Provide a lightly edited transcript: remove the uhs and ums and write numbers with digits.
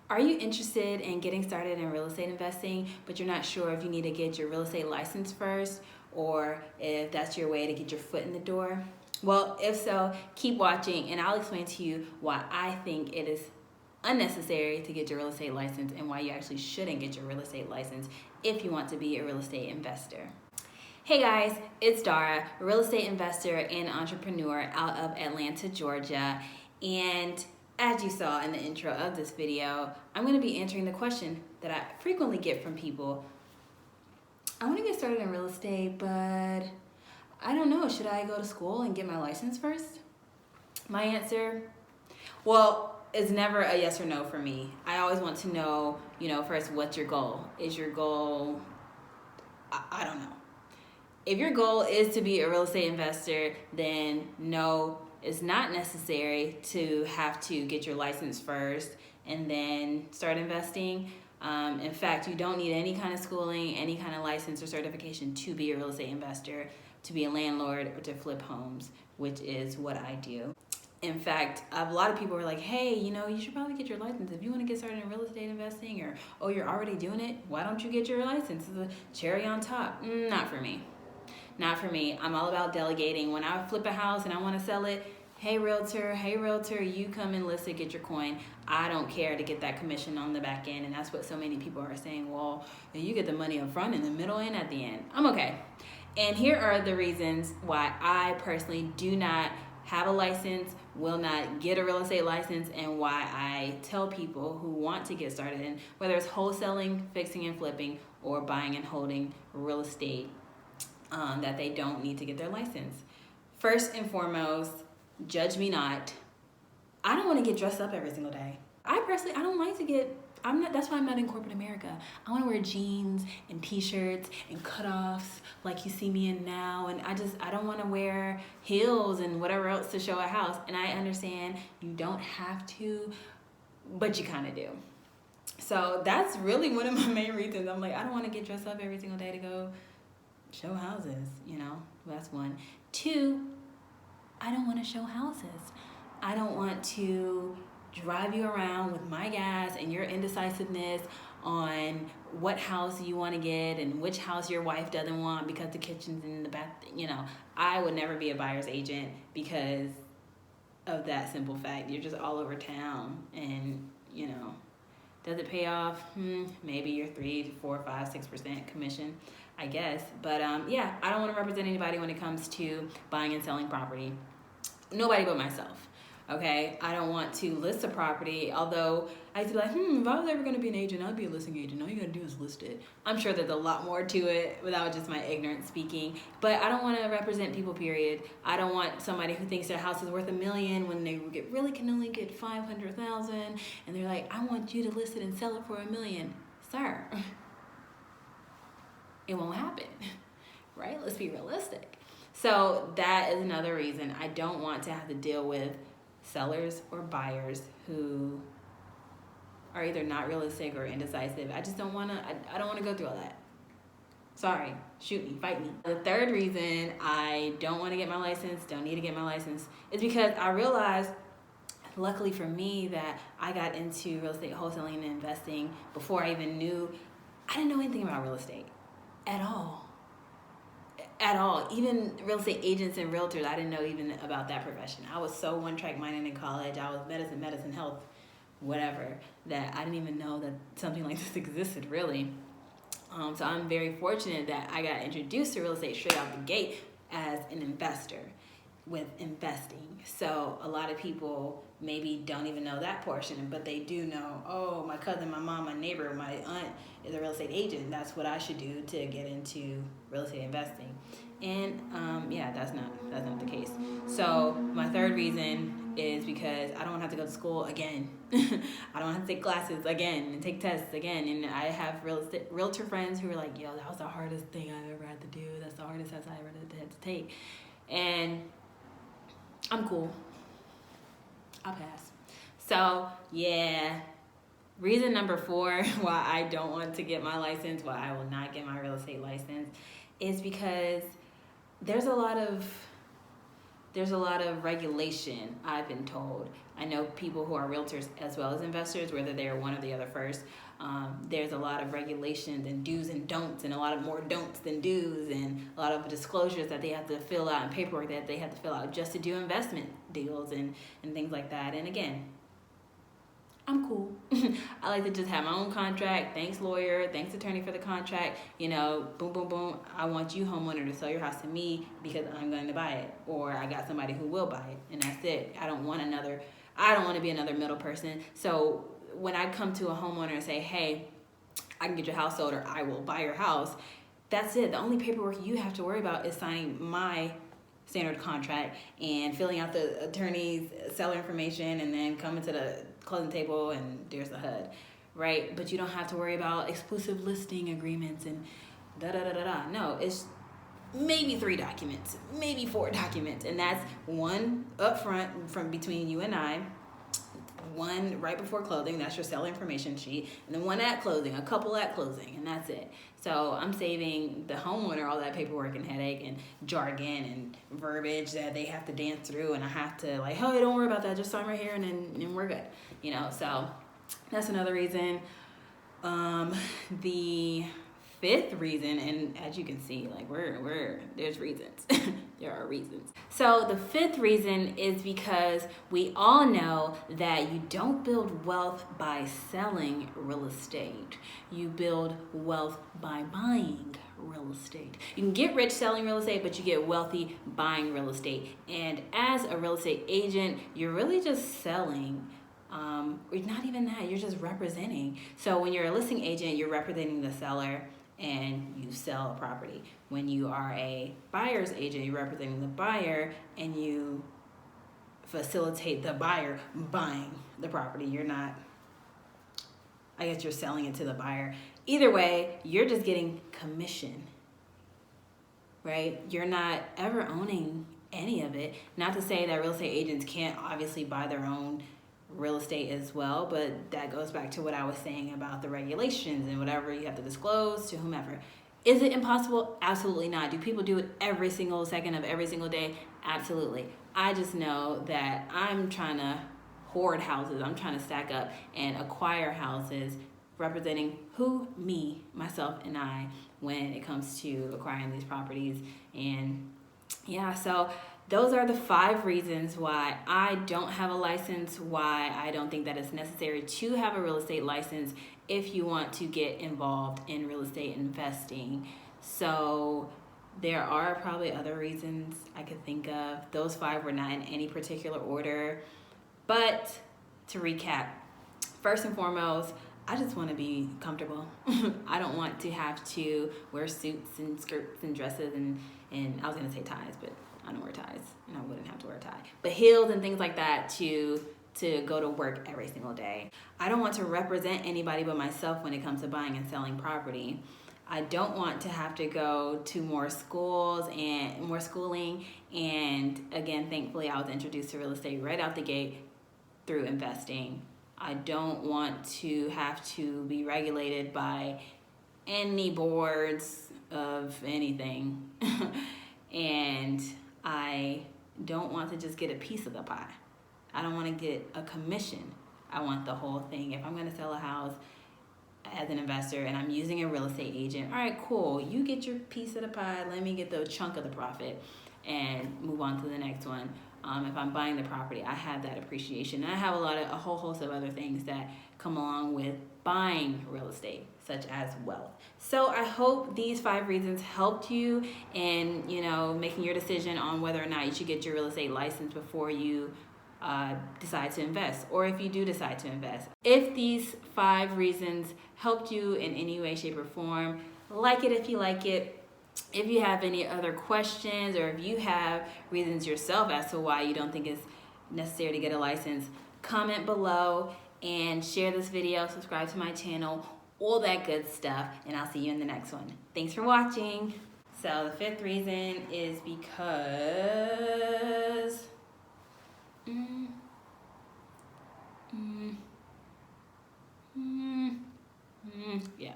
Are you interested in getting started in real estate investing, but you're not sure if you need to get your real estate license first or if that's your way to get your foot in the door? Well, if so, keep watching and I'll explain to you why I think it is unnecessary to get your real estate license and why you actually shouldn't get your real estate license if you want to be a real estate investor. Hey guys, it's Dara, a real estate investor and entrepreneur out of Atlanta, Georgia. And as you saw in the intro of this video, I'm going to be answering the question that I frequently get from people. I want to get started in real estate, but I don't know. Should I go to school and get my license first? My answer, well, it's never a yes or no for me. I always want to know, first, what's your goal? Is your goal, I don't know. If your goal is to be a real estate investor, then no, it's not necessary to have to get your license first and then start investing. In fact, you don't need any kind of schooling, any kind of license or certification to be a real estate investor, to be a landlord, or to flip homes, which is what I do. In fact, a lot of people are like, hey, you should probably get your license if you want to get started in real estate investing, or, oh, you're already doing it. Why don't you get your license? It's a cherry on top. Not for me. Not for me. I'm all about delegating. When I flip a house and I want to sell it, hey realtor, you come and list it, get your coin. I don't care to get that commission on the back end. And that's what so many people are saying. Well, you get the money up front, in the middle, and at the end. I'm okay. And here are the reasons why I personally do not have a license, will not get a real estate license, and why I tell people who want to get started in, whether it's wholesaling, fixing and flipping, or buying and holding real estate, that they don't need to get their license. First and foremost, judge me not. I don't want to get dressed up every single day. I don't like to that's why I'm not in corporate America. I want to wear jeans and t-shirts and cutoffs like you see me in now. And I don't want to wear heels and whatever else to show a house. And I understand you don't have to, but you kind of do. So that's really one of my main reasons. I'm like, I don't want to get dressed up every single day to go show houses, that's one. Two, I don't want to show houses. I don't want to drive you around with my gas and your indecisiveness on what house you want to get and which house your wife doesn't want because the kitchen's in the bath. I would never be a buyer's agent because of that simple fact. You're just all over town and, does it pay off? Maybe your 3, 4, 5, 6% commission, I guess. But I don't want to represent anybody when it comes to buying and selling property. Nobody but myself. Okay, I don't want to list a property, although I feel like, if I was ever going to be an agent, I'd be a listing agent. All you got to do is list it. I'm sure there's a lot more to it without just my ignorance speaking, but I don't want to represent people, period. I don't want somebody who thinks their house is worth $1 million when they can only get $500,000, and they're like, I want you to list it and sell it for $1 million. Sir, it won't happen, right? Let's be realistic. So that is another reason I don't want to have to deal with sellers or buyers who are either not realistic or indecisive. I just don't want to, I don't want to go through all that. Sorry, shoot me, fight me. The third reason I don't want to get my license, don't need to get my license, is because I realized, luckily for me, that I got into real estate wholesaling and investing before I even knew, I didn't know anything about real estate at all. Even real estate agents and realtors, I didn't know even about that profession. I was so one-track minded in college. I was medicine, health, whatever, that I didn't even know that something like this existed, really. So I'm very fortunate that I got introduced to real estate straight out the gate as an investor with investing. So a lot of people maybe don't even know that portion, but they do know, oh, my cousin, my mom, my neighbor, my aunt is a real estate agent. That's what I should do to get into real estate investing. And that's not the case. So my third reason is because I don't want to have to go to school again. I don't have to take classes again and take tests again. And I have realtor friends who are like, yo, that was the hardest thing I've ever had to do. That's the hardest test I ever had to take. And I'm cool. I'll pass. So, reason number 4 why I don't want to get my license, why I will not get my real estate license, is because there's a lot of there's a lot of regulation, I've been told. I know people who are realtors as well as investors, whether they're one or the other first. There's a lot of regulations and do's and don'ts, and a lot of more don'ts than do's, and a lot of disclosures that they have to fill out and paperwork that they have to fill out just to do investment deals and things like that. And again, I'm cool. I like to just have my own contract. Thanks, lawyer. Thanks, attorney, for the contract. You know, boom, boom, boom. I want you, homeowner, to sell your house to me because I'm going to buy it, or I got somebody who will buy it, and that's it. I don't want to be another middle person. So when I come to a homeowner and say, hey, I can get your house sold, or I will buy your house, that's it. The only paperwork you have to worry about is signing my standard contract and filling out the attorney's seller information, and then coming to the closing table and there's the HUD, right? But you don't have to worry about exclusive listing agreements and da-da-da-da-da. No, it's maybe 3 documents, maybe 4 documents, and that's one up front from between you and I, one right before closing, that's your seller information sheet, and then one at closing, a couple at closing, and that's it. So I'm saving the homeowner all that paperwork and headache and jargon and verbiage that they have to dance through, and I have to like, oh, don't worry about that, just sign right here and then we're good, you know. So that's another reason. The 5th reason, and as you can see, like there's reasons. There are reasons. So the 5th reason is because we all know that you don't build wealth by selling real estate. You build wealth by buying real estate. You can get rich selling real estate, but you get wealthy buying real estate. And as a real estate agent, you're really just selling. Or not even that, you're just representing. So when you're a listing agent, you're representing the seller and you sell a property. When you are a buyer's agent, you're representing the buyer and you facilitate the buyer buying the property. You're not, I guess you're selling it to the buyer. Either way, you're just getting commission, right? You're not ever owning any of it. Not to say that real estate agents can't obviously buy their own real estate as well, but that goes back to what I was saying about the regulations and whatever you have to disclose to whomever. Is it impossible? Absolutely not. Do people do it every single second of every single day? Absolutely. I just know that I'm trying to hoard houses. I'm trying to stack up and acquire houses representing who? Me, myself, and I when it comes to acquiring these properties. And yeah, so those are the 5 reasons why I don't have a license, why I don't think that it's necessary to have a real estate license if you want to get involved in real estate investing. So there are probably other reasons I could think of. Those 5 were not in any particular order. But to recap, first and foremost, I just want to be comfortable. I don't want to have to wear suits and skirts and dresses and I was going to say ties, but I don't wear ties, and I wouldn't have to wear a tie. But heels and things like that to go to work every single day. I don't want to represent anybody but myself when it comes to buying and selling property. I don't want to have to go to more schools and more schooling. And again, thankfully, I was introduced to real estate right out the gate through investing. I don't want to have to be regulated by any boards of anything. And I don't want to just get a piece of the pie. I don't want to get a commission. I want the whole thing. If I'm going to sell a house as an investor and I'm using a real estate agent, all right, cool. You get your piece of the pie. Let me get the chunk of the profit and move on to the next one. If I'm buying the property, I have that appreciation. And I have a whole host of other things that come along with buying real estate, such as wealth. So I hope these 5 reasons helped you in, making your decision on whether or not you should get your real estate license before you decide to invest, or if you do decide to invest. If these 5 reasons helped you in any way, shape, or form, like it if you like it. If you have any other questions, or if you have reasons yourself as to why you don't think it's necessary to get a license, comment below and share this video, subscribe to my channel, all that good stuff, and I'll see you in the next one. Thanks for watching. So the 5th reason is because yeah.